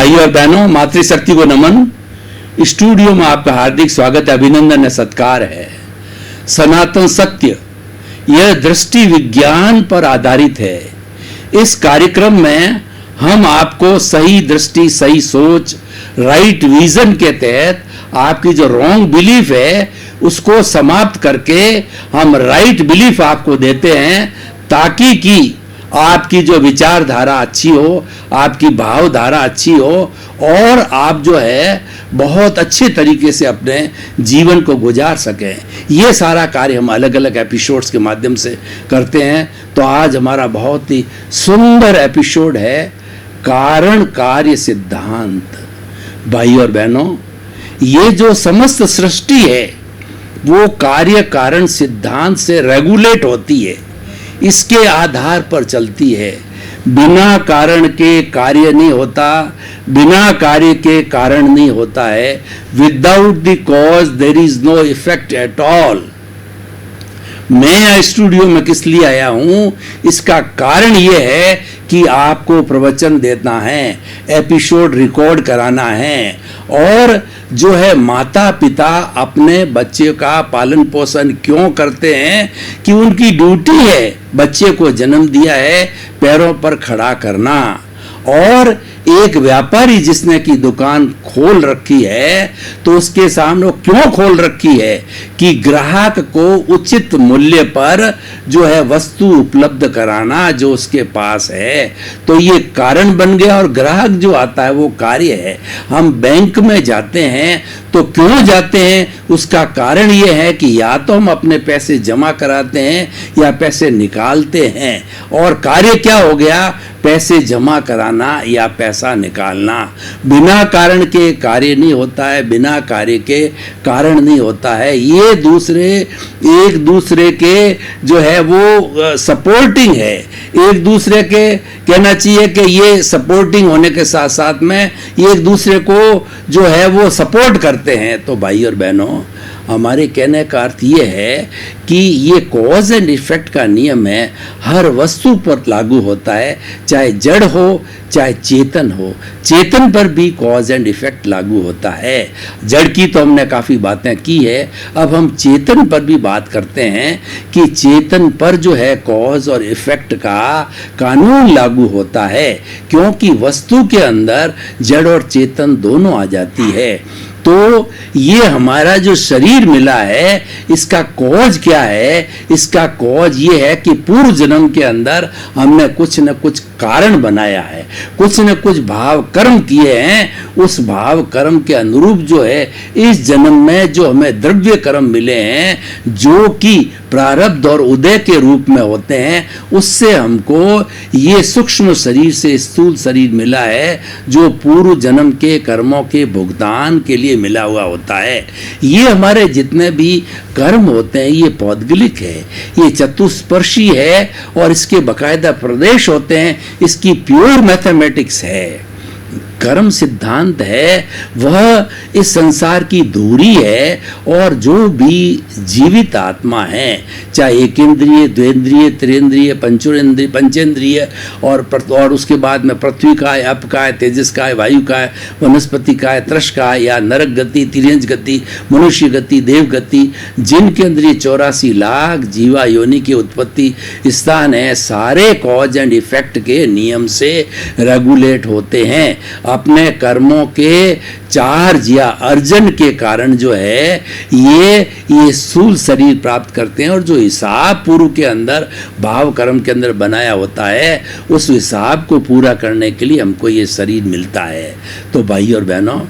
भाई और बहनों, मातृशक्ति को नमन। स्टूडियो में आपका हार्दिक स्वागत, अभिनंदन है, सत्कार है। सनातन सत्य यह दृष्टि विज्ञान पर आधारित है। इस कार्यक्रम में हम आपको सही दृष्टि, सही सोच, राइट विजन के तहत आपकी जो रॉन्ग बिलीफ है उसको समाप्त करके हम राइट बिलीफ आपको देते हैं, ताकि कि आपकी जो विचारधारा अच्छी हो, आपकी भावधारा अच्छी हो और आप जो है बहुत अच्छे तरीके से अपने जीवन को गुजार सकें। ये सारा कार्य हम अलग अलग एपिसोड्स के माध्यम से करते हैं। तो आज हमारा बहुत ही सुंदर एपिसोड है कारण कार्य सिद्धांत। भाई और बहनों, ये जो समस्त सृष्टि है वो कार्य कारण सिद्धांत से रेगुलेट होती है, इसके आधार पर चलती है। बिना कारण के कार्य नहीं होता, बिना कार्य के कारण नहीं होता है। Without the cause there is no effect at all. मैं स्टूडियो में किस लिए आया हूं, इसका कारण यह है कि आपको प्रवचन देना है, एपिसोड रिकॉर्ड कराना है। और जो है माता पिता अपने बच्चे का पालन पोषण क्यों करते हैं कि उनकी ड्यूटी है बच्चे को जन्म दिया है पैरों पर खड़ा करना। और एक व्यापारी जिसने की दुकान खोल रखी है तो उसके सामने क्यों खोल रखी है कि ग्राहक को उचित मूल्य पर जो है वस्तु उपलब्ध कराना जो उसके पास है। तो ये कारण बन गया और ग्राहक जो आता है वो कार्य है। हम बैंक में जाते हैं तो क्यों जाते हैं, उसका कारण ये है कि या तो हम अपने पैसे जमा कराते हैं या पैसे निकालते हैं। और कार्य क्या हो गया, पैसे जमा कराना या पैसा निकालना। बिना कारण के कार्य नहीं होता है, बिना कार्य के कारण नहीं होता है। ये एक दूसरे के जो है वो सपोर्टिंग है, एक दूसरे के कहना चाहिए कि ये सपोर्टिंग होने के साथ साथ में ये एक दूसरे को जो है वो सपोर्ट करते हैं। तो भाई और बहनों, हमारे कहने का अर्थ ये है कि ये कॉज एंड इफेक्ट का नियम है, हर वस्तु पर लागू होता है, चाहे जड़ हो चाहे चेतन हो। चेतन पर भी कॉज एंड इफेक्ट लागू होता है। जड़ की तो हमने काफ़ी बातें की है, अब हम चेतन पर भी बात करते हैं कि चेतन पर जो है कॉज और इफेक्ट का कानून लागू होता है, क्योंकि वस्तु के अंदर जड़ और चेतन दोनों आ जाती है। तो ये हमारा जो शरीर मिला है इसका कॉज क्या है, इसका कॉज ये है कि पूर्व जन्म के अंदर हमने कुछ न कुछ कारण बनाया है, कुछ न कुछ भाव कर्म किए हैं। उस भाव कर्म के अनुरूप जो है इस जन्म में जो हमें द्रव्य कर्म मिले हैं जो कि प्रारब्ध और उदय के रूप में होते हैं, उससे हमको ये सूक्ष्म शरीर से स्थूल शरीर मिला है जो पूर्व जन्म के कर्मों के भुगतान के लिए मिला हुआ होता है। ये हमारे जितने भी कर्म होते हैं ये पौद्गलिक है, ये चतुष्पर्शी है और इसके बकायदा प्रदेश होते हैं, इसकी प्योर मैथमेटिक्स है। कर्म सिद्धांत है वह इस संसार की धूरी है और जो भी जीवित आत्मा है, चाहे एक इंद्रिय, द्वेंद्रिय, त्रिंद्रिय, पंचेंद्रिय और उसके बाद में पृथ्वी का है, अप का है, तेजस का है, वायु का है, वनस्पति का है, त्रश का है, या नरक गति, तिर्यंच गति, मनुष्य गति, देव गति, जिनके अंदर 84 लाख जीवा योनि की उत्पत्ति स्थान है, सारे कॉज एंड इफेक्ट के नियम से रेगुलेट होते हैं। अपने कर्मों के चार्ज या अर्जन के कारण जो है ये स्थूल शरीर प्राप्त करते हैं और जो हिसाब पूर्व के अंदर भाव कर्म के अंदर बनाया होता है उस हिसाब को पूरा करने के लिए हमको ये शरीर मिलता है। तो भाई और बहनों,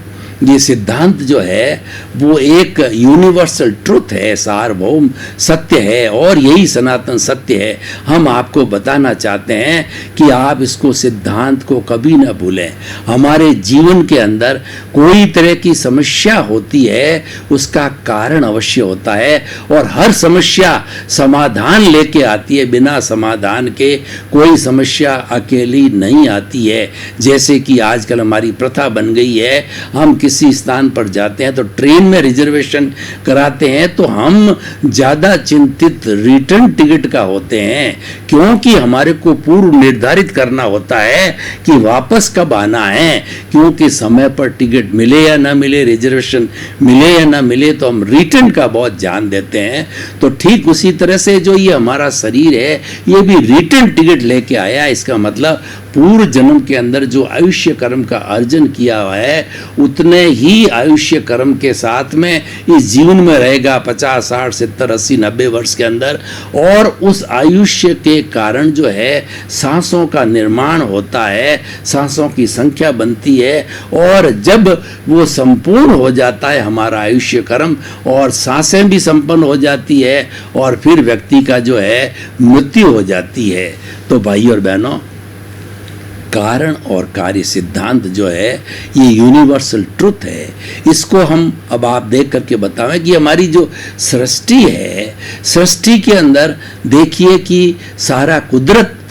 ये सिद्धांत जो है वो एक यूनिवर्सल ट्रुथ है, सार्वभौम सत्य है और यही सनातन सत्य है। हम आपको बताना चाहते हैं कि आप इसको सिद्धांत को कभी ना भूलें। हमारे जीवन के अंदर कोई तरह की समस्या होती है उसका कारण अवश्य होता है और हर समस्या समाधान लेके आती है। बिना समाधान के कोई समस्या अकेली नहीं आती है। जैसे कि आजकल हमारी प्रथा बन गई है, हम किसी स्थान पर जाते हैं तो ट्रेन में रिजर्वेशन कराते हैं तो हम ज़्यादा चिंतित रिटर्न टिकट का होते हैं, क्योंकि हमारे को पूर्व निर्धारित करना होता है कि वापस कब आना है, क्योंकि समय पर टिकट मिले या ना मिले, रिजर्वेशन मिले या ना मिले, तो हम रिटर्न का बहुत ध्यान देते हैं। तो ठीक उसी तरह से जो ये हमारा शरीर है ये भी रिटर्न टिकट लेके आया। इसका मतलब पूर्व जन्म के अंदर जो आयुष्य कर्म का अर्जन किया हुआ है उतने ही आयुष्य कर्म के साथ में इस जीवन में रहेगा 50, 60, 70, 80, 90 वर्ष के अंदर। और उस आयुष्य के कारण जो है सांसों का निर्माण होता है, सांसों की संख्या बनती है, और जब वो संपूर्ण हो जाता है हमारा आयुष्य कर्म और सांसें भी संपन्न हो जाती है और फिर व्यक्ति का जो है मृत्यु हो जाती है। तो भाई और बहनों, कारण और कार्य सिद्धांत जो है ये यूनिवर्सल ट्रुथ है। इसको हम अब आप देख करके बतावें कि हमारी जो सृष्टि है, सृष्टि के अंदर देखिए कि सारा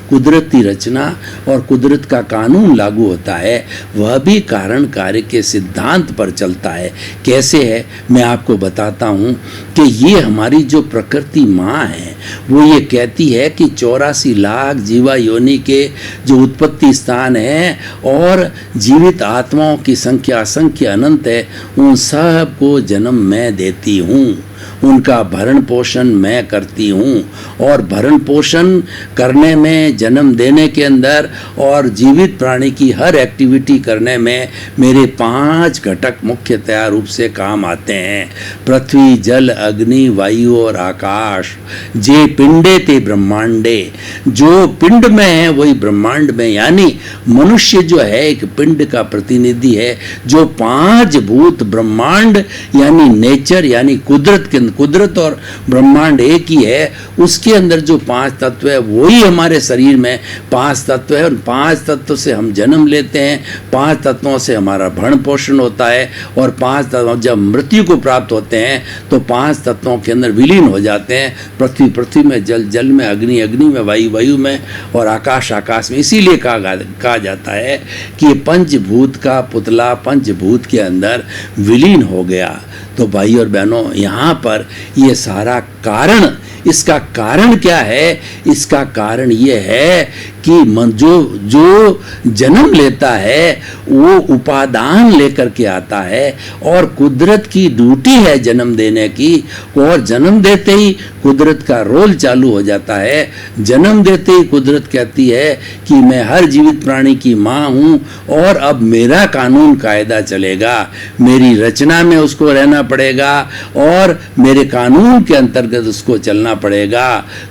कुदरती रचना और कुदरत का कानून लागू होता है, वह भी कारण कार्य के सिद्धांत पर चलता है। कैसे है मैं आपको बताता हूँ कि ये हमारी जो प्रकृति माँ है वो ये कहती है कि 84 लाख जीवा योनि के जो उत्पत्ति स्थान है और जीवित आत्माओं की संख्या असंख्य अनंत है, उन सब को जन्म मैं देती हूँ, उनका भरण पोषण मैं करती हूँ। और भरण पोषण करने में, जन्म देने के अंदर और जीवित प्राणी की हर एक्टिविटी करने में मेरे 5 घटक मुख्यतया रूप से काम आते हैं। पृथ्वी, जल, अग्नि, वायु और आकाश। जे पिंडे ते ब्रह्मांडे, जो पिंड में है वही ब्रह्मांड में, यानी मनुष्य जो है एक पिंड का प्रतिनिधि है। जो 5 भूत ब्रह्मांड यानी नेचर यानी कुदरत और ब्रह्मांड एक ही है, उसके अंदर जो 5 तत्व है वही हमारे शरीर में 5 तत्व है। उन 5 तत्व से हम जन्म लेते हैं, 5 तत्वों से हमारा भरण पोषण होता है, और 5 तत्व जब मृत्यु को प्राप्त होते हैं तो 5 तत्वों के अंदर विलीन हो जाते हैं। पृथ्वी में, जल में, अग्नि में, वायु में और आकाश में। इसीलिए कहा जाता है कि पंचभूत का पुतला पंचभूत के अंदर विलीन हो गया। तो भाई और बहनों, यहाँ पर ये सारा कारण, इसका कारण क्या है? इसका कारण ये है कि जो जन्म लेता है वो उपादान लेकर के आता है, और कुदरत की ड्यूटी है जन्म देने की, और जन्म देते ही कुदरत का रोल चालू हो जाता है। जन्म देते ही कुदरत कहती है कि मैं हर जीवित प्राणी की माँ हूँ और अब मेरा कानून कायदा चलेगा, मेरी रचना में उसको रहना पड़ेगा और मेरे कानून के अंतर्गत उसको चलना पड़ेगा।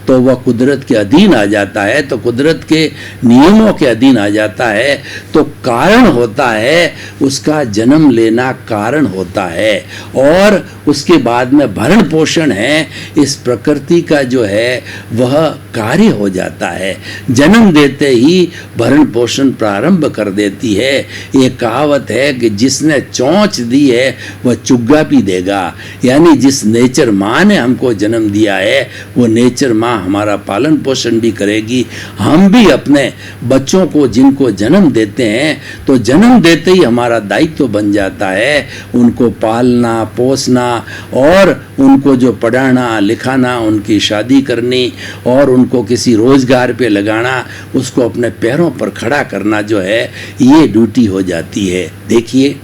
तो वह कुदरत के अधीन आ जाता है, तो कुदरत के नियमों के अधीन आ जाता है। तो कारण होता है उसका जन्म लेना, कारण होता है, और उसके बाद में भरण पोषण है इस प्रकृति का जो है वह कार्य हो जाता है। जन्म देते ही भरण पोषण प्रारंभ कर देती है। एक कहावत है कि जिसने चोंच दी है वह चुग्गा भी देगा, यानी जिस नेचर माँ ने हमको जन्म दिया है वो नेचर माँ हमारा पालन पोषण भी करेगी। हम भी अपने बच्चों को जिनको जन्म देते हैं तो जन्म देते ही हमारा दायित्व बन जाता है उनको पालना, पोसना और उनको जो पढ़ाना, लिखाना, उनकी शादी करनी और उनको किसी रोजगार पे लगाना, उसको अपने पैरों पर खड़ा करना जो है ये ड्यूटी हो जाती है। देखिए,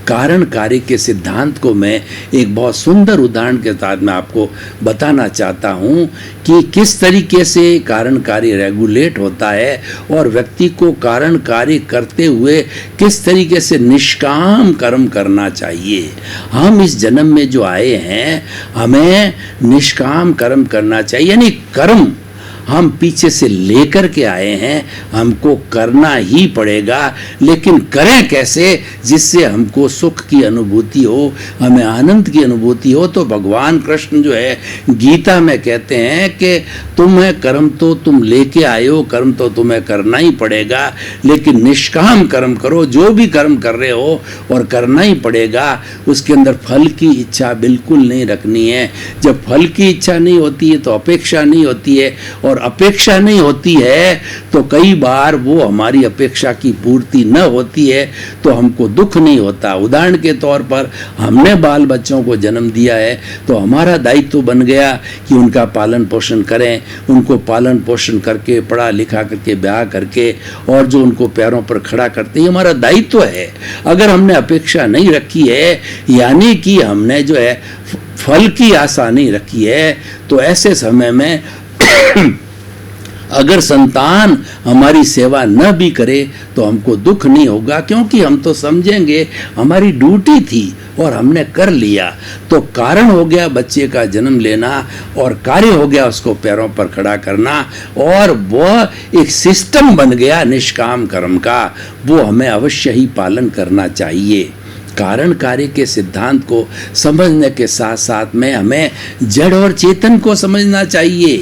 कारण कार्य के सिद्धांत को मैं एक बहुत सुंदर उदाहरण के साथ में आपको बताना चाहता हूँ कि किस तरीके से कारण कार्य रेगुलेट होता है और व्यक्ति को कारण कार्य करते हुए किस तरीके से निष्काम कर्म करना चाहिए। हम इस जन्म में जो आए हैं हमें निष्काम कर्म करना चाहिए, यानी कर्म हम पीछे से लेकर के आए हैं, हमको करना ही पड़ेगा। लेकिन करें कैसे जिससे हमको सुख की अनुभूति हो, हमें आनंद की अनुभूति हो। तो भगवान कृष्ण जो है गीता में कहते हैं कि तुम्हें कर्म तो तुम लेके आए हो, कर्म तो तुम्हें करना ही पड़ेगा, लेकिन निष्काम कर्म करो। जो भी कर्म कर रहे हो और करना ही पड़ेगा, उसके अंदर फल की इच्छा बिल्कुल नहीं रखनी है। जब फल की इच्छा नहीं होती है तो अपेक्षा नहीं होती है, और और अपेक्षा नहीं होती है तो कई बार वो हमारी अपेक्षा की पूर्ति न होती है तो हमको दुख नहीं होता। उदाहरण के तौर पर हमने बाल बच्चों को जन्म दिया है तो हमारा दायित्व बन गया कि उनका पालन पोषण करें, उनको पालन पोषण करके पढ़ा लिखा करके ब्याह करके और जो उनको पैरों पर खड़ा करते ही हमारा दायित्व है। अगर हमने अपेक्षा नहीं रखी है यानी कि हमने जो है फल की आशा नहीं रखी है तो ऐसे समय में अगर संतान हमारी सेवा न भी करे तो हमको दुख नहीं होगा, क्योंकि हम तो समझेंगे हमारी ड्यूटी थी और हमने कर लिया। तो कारण हो गया बच्चे का जन्म लेना और कार्य हो गया उसको पैरों पर खड़ा करना, और वह एक सिस्टम बन गया निष्काम कर्म का, वो हमें अवश्य ही पालन करना चाहिए। कारण कार्य के सिद्धांत को समझने के साथ साथ में हमें जड़ और चेतन को समझना चाहिए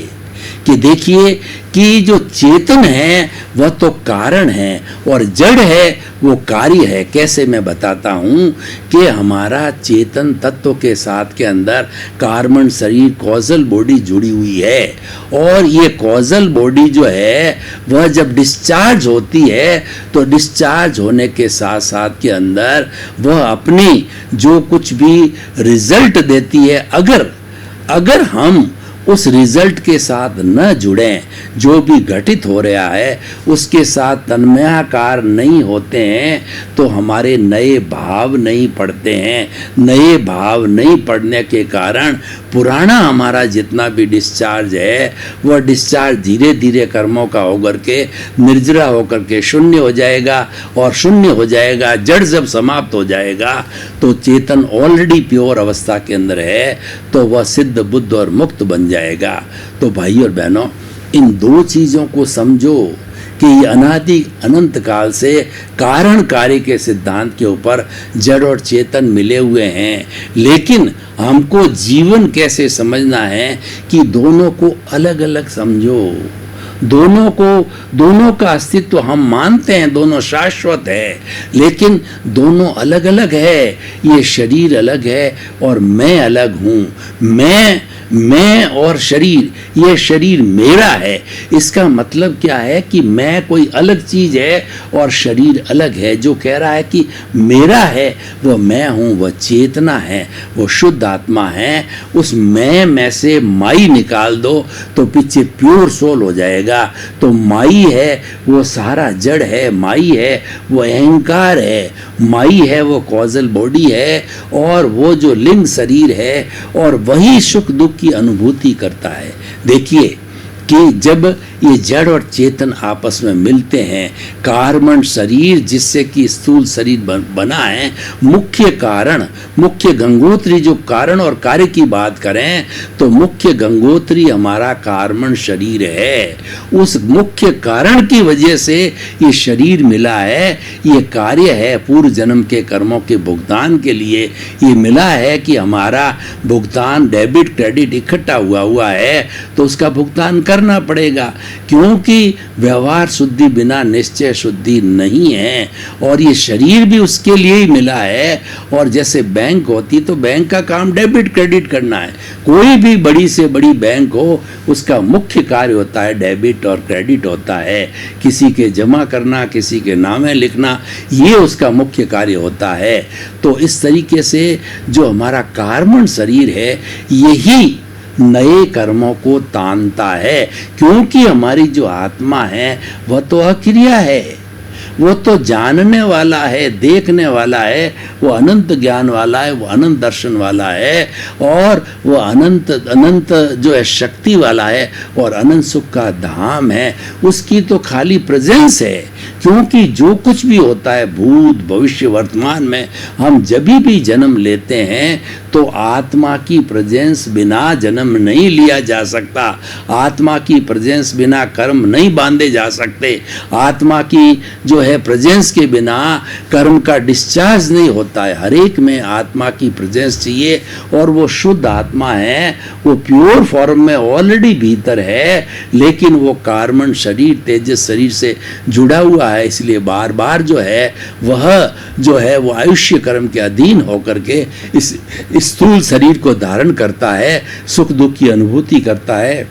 कि देखिए कि जो चेतन है वह तो कारण है और जड़ है वो कार्य है। कैसे मैं बताता हूँ कि हमारा चेतन तत्व के साथ के अंदर कार्बन शरीर कॉजल बॉडी जुड़ी हुई है, और ये कॉजल बॉडी जो है वह जब डिस्चार्ज होती है तो डिस्चार्ज होने के साथ साथ के अंदर वह अपनी जो कुछ भी रिजल्ट देती है, अगर हम उस रिजल्ट के साथ न जुड़ें, जो भी घटित हो रहा है उसके साथ तन्मयाकार नहीं होते हैं तो हमारे नए भाव नहीं पड़ते हैं। नए भाव नहीं पड़ने के कारण पुराना हमारा जितना भी डिस्चार्ज है वह डिस्चार्ज धीरे धीरे कर्मों का होकर के निर्जरा होकर के शून्य हो जाएगा, और शून्य हो जाएगा जड़ जब समाप्त हो जाएगा तो चेतन ऑलरेडी प्योर अवस्था के अंदर है तो वह सिद्ध बुद्ध और मुक्त बन जाएगा। तो भाई और बहनों, इन दो चीज़ों को समझो कि ये अनादि अनंत काल से कारण कार्य के सिद्धांत के ऊपर जड़ और चेतन मिले हुए हैं, लेकिन हमको जीवन कैसे समझना है कि दोनों को अलग अलग समझो। दोनों का अस्तित्व हम मानते हैं, दोनों शाश्वत है, लेकिन दोनों अलग अलग है। ये शरीर अलग है और मैं अलग हूँ। मैं और शरीर, ये शरीर मेरा है। इसका मतलब क्या है कि मैं कोई अलग चीज है और शरीर अलग है। जो कह रहा है कि मेरा है वो मैं हूँ, वह चेतना है, वो शुद्ध आत्मा है। उस मैं में से माई निकाल दो तो पीछे प्योर सोल हो जाएगा। तो माई है वो सारा जड़ है, माई है वो अहंकार है, माई है वो कॉजल बॉडी है, और वो जो लिंग शरीर है, और वही सुख दुख की अनुभूति करता है। देखिए कि जब ये जड़ और चेतन आपस में मिलते हैं, कार्बन शरीर जिससे कि स्थूल शरीर बना है, मुख्य कारण, मुख्य गंगोत्री, जो कारण और कार्य की बात करें तो मुख्य गंगोत्री हमारा कार्बन शरीर है। उस मुख्य कारण की वजह से ये शरीर मिला है, ये कार्य है पूर्व जन्म के कर्मों के भुगतान के लिए ये मिला है कि हमारा भुगतान डेबिट क्रेडिट इकट्ठा हुआ है तो उसका भुगतान करना पड़ेगा, क्योंकि व्यवहार शुद्धि बिना निश्चय शुद्धि नहीं है। और ये शरीर भी उसके लिए ही मिला है। और जैसे बैंक होती तो बैंक का काम डेबिट क्रेडिट करना है। कोई भी बड़ी से बड़ी बैंक हो उसका मुख्य कार्य होता है डेबिट और क्रेडिट होता है। किसी के जमा करना, किसी के नामे लिखना, ये उसका मुख्य कार्य होता है। तो इस तरीके से जो हमारा कार्बन शरीर है यही नए कर्मों को तानता है, क्योंकि हमारी जो आत्मा है वह तो अक्रिया है, वो तो जानने वाला है, देखने वाला है, वो अनंत ज्ञान वाला है, वो अनंत दर्शन वाला है, और वो अनंत अनंत जो है शक्ति वाला है और अनंत सुख का धाम है। उसकी तो खाली प्रेजेंस है, क्योंकि जो कुछ भी होता है भूत भविष्य वर्तमान में, हम जब भी जन्म लेते हैं तो आत्मा की प्रेजेंस बिना जन्म नहीं लिया जा सकता। आत्मा की प्रेजेंस बिना कर्म नहीं बांधे जा सकते। आत्मा की जो है प्रेजेंस के बिना कर्म का डिस्चार्ज नहीं होता है। हर एक में आत्मा की प्रेजेंस चाहिए, और वो शुद्ध आत्मा है, वो प्योर फॉर्म में ऑलरेडी भीतर है, लेकिन वो कार्बन शरीर तेजस शरीर से जुड़ा हुआ है। इसलिए बार बार जो है वो आयुष्य कर्म के अधीन होकर के इस स्थूल शरीर को धारण करता है, सुख दुख की अनुभूति करता है।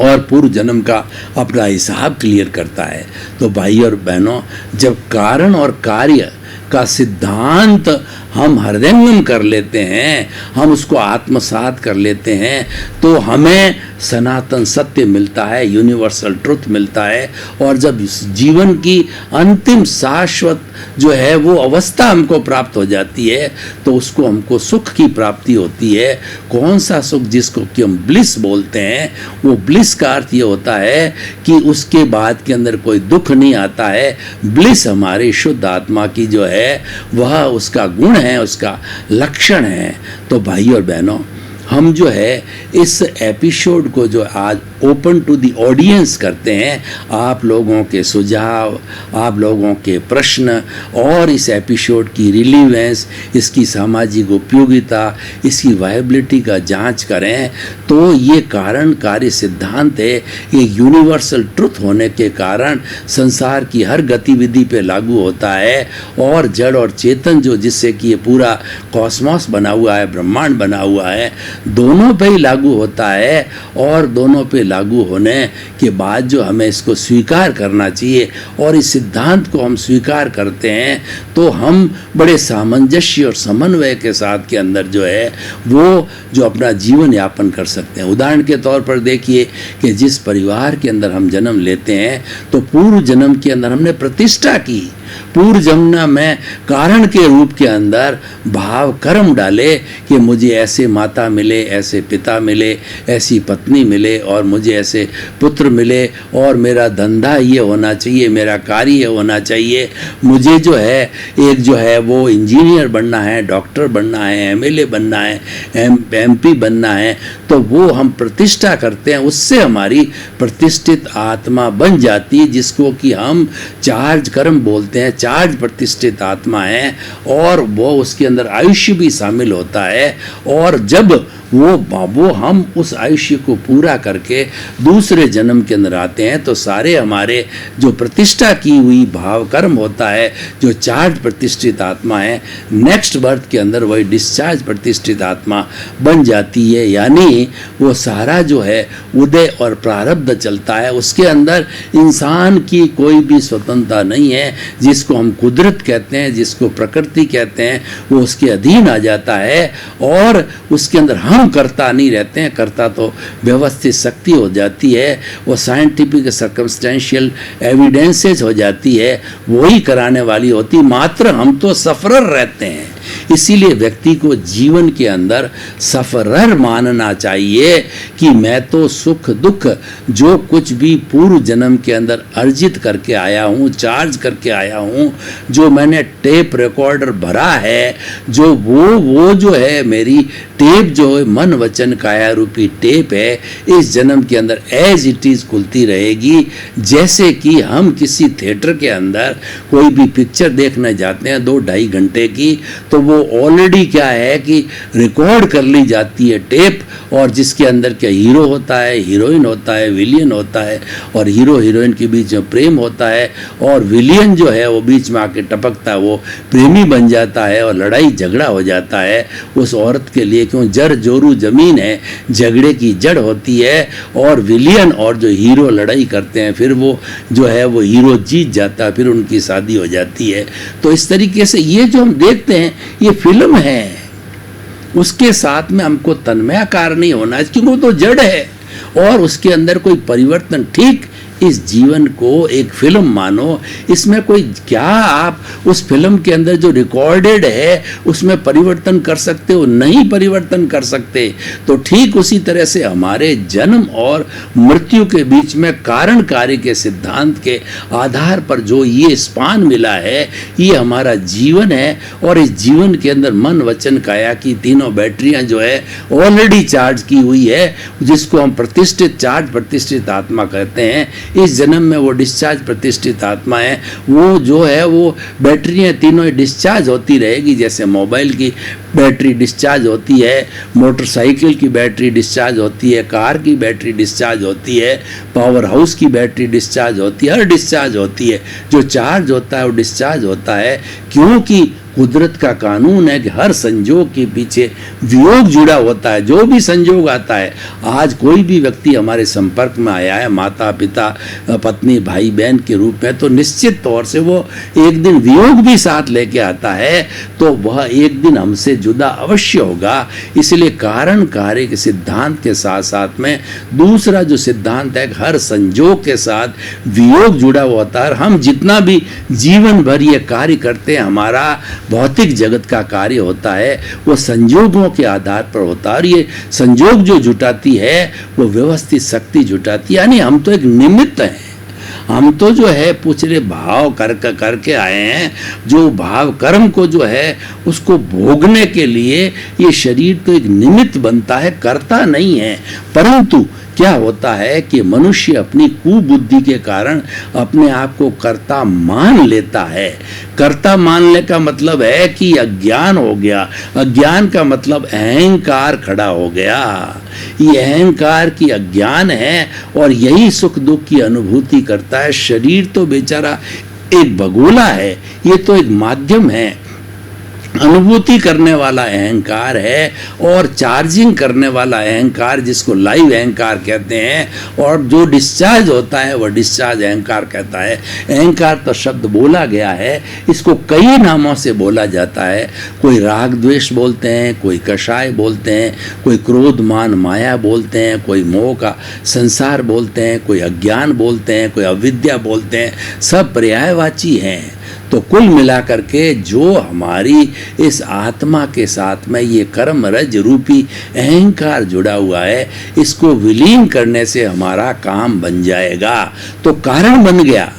और पूर्व जन्म का अपना हिसाब क्लियर करता है। तो भाई और बहनों, जब कारण और कार्य का सिद्धांत हम हृदयंगम कर लेते हैं, हम उसको आत्मसात कर लेते हैं, तो हमें सनातन सत्य मिलता है, यूनिवर्सल ट्रुथ मिलता है। और जब जीवन की अंतिम शाश्वत जो है वो अवस्था हमको प्राप्त हो जाती है, तो उसको हमको सुख की प्राप्ति होती है। कौन सा सुख? जिसको कि हम ब्लिस बोलते हैं। वो ब्लिस का अर्थ ये होता है कि उसके बाद के अंदर कोई दुख नहीं आता है। ब्लिस हमारी शुद्ध आत्मा की जो है वह उसका गुण है, उसका लक्षण है। तो भाई और बहनों, हम जो है इस एपिसोड को जो आज ओपन टू द ऑडियंस करते हैं, आप लोगों के सुझाव, आप लोगों के प्रश्न और इस एपिसोड की रिलीवेंस, इसकी सामाजिक उपयोगिता, इसकी वायबिलिटी का जांच करें। तो ये कारण कार्य सिद्धांत है, ये यूनिवर्सल ट्रुथ होने के कारण संसार की हर गतिविधि पे लागू होता है। और जड़ और चेतन जो जिससे कि ये पूरा कॉस्मॉस बना हुआ है, ब्रह्मांड बना हुआ है, दोनों पे ही लागू होता है। और दोनों पे लागू होने के बाद जो हमें इसको स्वीकार करना चाहिए, और इस सिद्धांत को हम स्वीकार करते हैं तो हम बड़े सामंजस्य और समन्वय के साथ के अंदर जो है वो जो अपना जीवन यापन कर सकते हैं। उदाहरण के तौर पर देखिए कि जिस परिवार के अंदर हम जन्म लेते हैं, तो पूर्व जन्म के अंदर हमने प्रतिष्ठा की, पूर्व जन्म में कारण के रूप के अंदर भाव कर्म डाले कि मुझे ऐसे माता मिले, ऐसे पिता मिले, ऐसी पत्नी मिले, और मुझे ऐसे पुत्र मिले, और मेरा धंधा ये होना चाहिए, मेरा कार्य ये होना चाहिए, मुझे जो है एक जो है वो इंजीनियर बनना है, डॉक्टर बनना है, एमएलए बनना है, एमपी बनना है। तो वो हम प्रतिष्ठा करते हैं, उससे हमारी प्रतिष्ठित आत्मा बन जाती है, जिसको कि हम चार्ज कर्म बोलते हैं। चार्ज प्रतिष्ठित आत्मा है, और वो उसके अंदर आयुष्य भी शामिल होता है। और जब वो हम उस आयुष्य को पूरा करके दूसरे जन्म के अंदर आते हैं, तो सारे हमारे जो प्रतिष्ठा की हुई भाव कर्म होता है, जो चार्ज प्रतिष्ठित आत्मा है, नेक्स्ट बर्थ के अंदर वही डिस्चार्ज प्रतिष्ठित आत्मा बन जाती है। यानी वो सारा जो है उदय और प्रारब्ध चलता है, उसके अंदर इंसान की कोई भी स्वतंत्रता नहीं है। जिसको हम कुदरत कहते हैं, जिसको प्रकृति कहते हैं, वो उसके अधीन आ जाता है। और उसके अंदर हम करता नहीं रहते हैं, करता तो व्यवस्थित शक्ति हो जाती है, वो साइंटिफिक सर्कमस्टेंशियल एविडेंसेस हो जाती है, वही कराने वाली होती, मात्र हम तो सफरर रहते हैं। इसीलिए व्यक्ति को जीवन के अंदर सफरर मानना चाहिए कि मैं तो सुख दुख जो कुछ भी पूर्व जन्म के अंदर अर्जित करके आया हूँ, चार्ज करके आया हूँ, जो मैंने टेप रिकॉर्डर भरा है, जो वो जो है मेरी टेप जो है मन वचन काया रूपी टेप है, इस जन्म के अंदर एज इट इज खुलती रहेगी। जैसे कि हम किसी थिएटर के अंदर कोई भी पिक्चर देखने जाते हैं 2-2.5 घंटे की, तो वो ऑलरेडी क्या है कि रिकॉर्ड कर ली जाती है टेप, और जिसके अंदर क्या हीरो होता है, हीरोइन होता है, विलियन होता है, और हीरो हीरोइन के बीच में प्रेम होता है, और विलियन जो है वो बीच में आके टपकता है, वो प्रेमी बन जाता है, और लड़ाई झगड़ा हो जाता है उस औरत के लिए। क्यों? जर जोरू जमीन है, झगड़े की जड़ होती है, और विलियन और जो हीरो लड़ाई करते हैं, फिर वो जो है वो हीरो जीत जाता है, फिर उनकी शादी हो जाती है। तो इस तरीके से ये जो हम देखते हैं ये फिल्म है, उसके साथ में हमको तन्मयाकार नहीं होना है, क्योंकि वो तो जड़ है और उसके अंदर कोई परिवर्तन। ठीक इस जीवन को एक फिल्म मानो, इसमें कोई क्या आप उस फिल्म के अंदर जो रिकॉर्डेड है उसमें परिवर्तन कर सकते हो? नहीं परिवर्तन कर सकते। तो ठीक उसी तरह से हमारे जन्म और मृत्यु के बीच में कारण कार्य के सिद्धांत के आधार पर जो ये स्पान मिला है, ये हमारा जीवन है। और इस जीवन के अंदर मन वचन काया की तीनों बैटरियां जो है ऑलरेडी चार्ज की हुई है, जिसको हम प्रतिष्ठित चार्ज प्रतिष्ठित आत्मा कहते हैं। इस जन्म में वो डिस्चार्ज प्रतिष्ठित आत्मा है, वो जो है वो बैटरियां तीनों डिस्चार्ज होती रहेगी। जैसे मोबाइल की बैटरी डिस्चार्ज होती है, मोटरसाइकिल की बैटरी डिस्चार्ज होती है, कार की बैटरी डिस्चार्ज होती है, पावर हाउस की बैटरी डिस्चार्ज होती है, हर डिस्चार्ज होती है। जो चार्ज होता है वो डिस्चार्ज होता है, क्योंकि कुदरत का कानून है कि हर संजोग के पीछे वियोग जुड़ा होता है। जो भी संजोग आता है, आज कोई भी व्यक्ति हमारे संपर्क में आया है माता पिता पत्नी भाई बहन के रूप में, तो निश्चित तौर से वो एक दिन वियोग भी साथ लेके आता है, तो वह एक दिन हमसे जुदा अवश्य होगा। इसलिए कारण कार्य के सिद्धांत के साथ साथ में दूसरा जो सिद्धांत है, हर संजोग के साथ वियोग जुड़ा होता है। हम जितना भी जीवन भर ये कार्य करते हैं, हमारा भौतिक जगत का कार्य होता है, वो संजोगों के आधार पर होता है। और ये संजोग जो जुटाती है वो व्यवस्थित शक्ति जुटाती है। यानी हम तो एक निमित्त हैं, हम तो जो है पूछरे भाव करके आए हैं। जो भाव कर्म को जो है उसको भोगने के लिए ये शरीर तो एक निमित्त बनता है, करता नहीं है। परंतु क्या होता है कि मनुष्य अपनी कुबुद्धि के कारण अपने आप को कर्ता मान लेता है। कर्ता मानने का मतलब है कि अज्ञान हो गया। अज्ञान का मतलब अहंकार खड़ा हो गया। ये अहंकार की अज्ञान है और यही सुख दुख की अनुभूति करता है। शरीर तो बेचारा एक भगोला है, ये तो एक माध्यम है। अनुभूति करने वाला अहंकार है और चार्जिंग करने वाला अहंकार, जिसको लाइव अहंकार कहते हैं, और जो डिस्चार्ज होता है वह डिस्चार्ज अहंकार कहता है। अहंकार तो शब्द बोला गया है, इसको कई नामों से बोला जाता है। कोई राग द्वेष बोलते हैं, कोई कषाय बोलते हैं, कोई क्रोध मान माया बोलते हैं, कोई मोह का संसार बोलते हैं, कोई अज्ञान बोलते हैं, कोई अविद्या बोलते हैं। सब पर्यायवाची हैं। तो कुल मिलाकर के जो हमारी इस आत्मा के साथ में ये कर्म रज रूपी अहंकार जुड़ा हुआ है, इसको विलीन करने से हमारा काम बन जाएगा। तो कारण बन गया।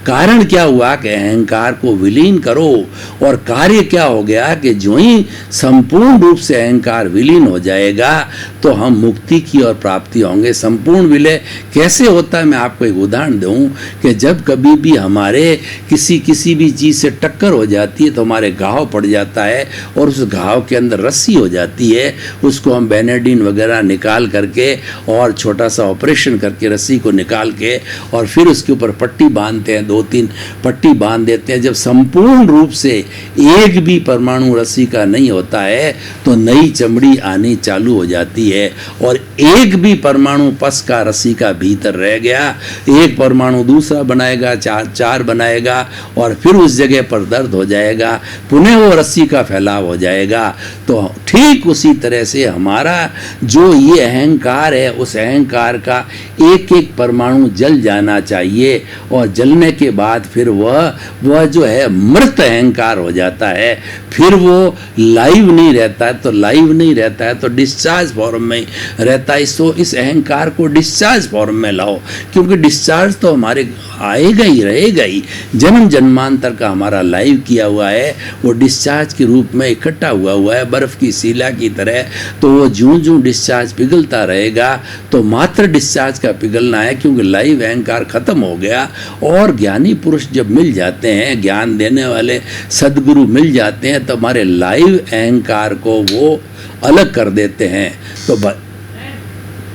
कारण क्या हुआ कि अहंकार को विलीन करो, और कार्य क्या हो गया कि जो ही संपूर्ण रूप से अहंकार विलीन हो जाएगा तो हम मुक्ति की ओर प्राप्ति होंगे। संपूर्ण विलय कैसे होता है, मैं आपको एक उदाहरण दूं कि जब कभी भी हमारे किसी भी चीज़ से टक्कर हो जाती है तो हमारे घाव पड़ जाता है और उस घाव के अंदर रस्सी हो जाती है। उसको हम बेनेडिन वगैरह निकाल करके और छोटा सा ऑपरेशन करके रस्सी को निकाल के और फिर उसके ऊपर पट्टी बांधते हैं, 2-3 पट्टी बांध देते हैं। जब संपूर्ण रूप से एक भी परमाणु रस्सी का नहीं होता है तो नई चमड़ी आनी चालू हो जाती है, और एक भी परमाणु पस का रस्सी का भीतर रह गया, एक परमाणु दूसरा बनाएगा, चार बनाएगा, और फिर उस जगह पर दर्द हो जाएगा, पुनः वो रस्सी का फैलाव हो जाएगा। तो ठीक उसी तरह से हमारा जो ये अहंकार है, उस अहंकार का एक एक परमाणु जल जाना चाहिए, और जलने के बाद फिर वह जो है मृत अहंकार हो जाता है। फिर वो लाइव नहीं रहता है, तो लाइव नहीं रहता है तो डिस्चार्ज फॉर्म में रहता है। तो इस अहंकार को डिस्चार्ज फॉर्म में लाओ, क्योंकि डिस्चार्ज तो हमारे आएगा ही रहेगा ही। जन्म जन्मांतर का हमारा लाइव किया हुआ है, वो डिस्चार्ज के रूप में इकट्ठा हुआ है बर्फ की शिला की तरह। तो वो ज्यों डिस्चार्ज पिघलता रहेगा, तो मात्र डिस्चार्ज का पिघलना है, क्योंकि लाइव अहंकार खत्म हो गया। और ज्ञानी पुरुष जब मिल जाते हैं, ज्ञान देने वाले सद्गुरु मिल जाते हैं, तो हमारे लाइव अहंकार को वो अलग कर देते हैं। तो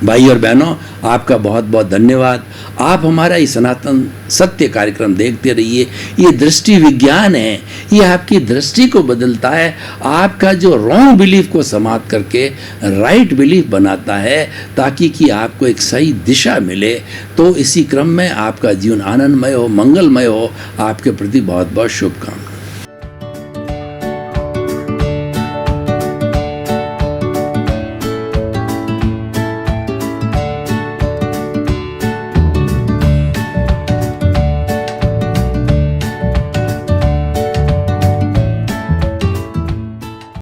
भाई और बहनों, आपका बहुत बहुत धन्यवाद। आप हमारा ये सनातन सत्य कार्यक्रम देखते रहिए। ये दृष्टि विज्ञान है, ये आपकी दृष्टि को बदलता है, आपका जो रॉन्ग बिलीफ को समाप्त करके राइट बिलीफ बनाता है, ताकि कि आपको एक सही दिशा मिले। तो इसी क्रम में आपका जीवन आनंदमय हो, मंगलमय हो। आपके प्रति बहुत बहुत शुभकामनाएं।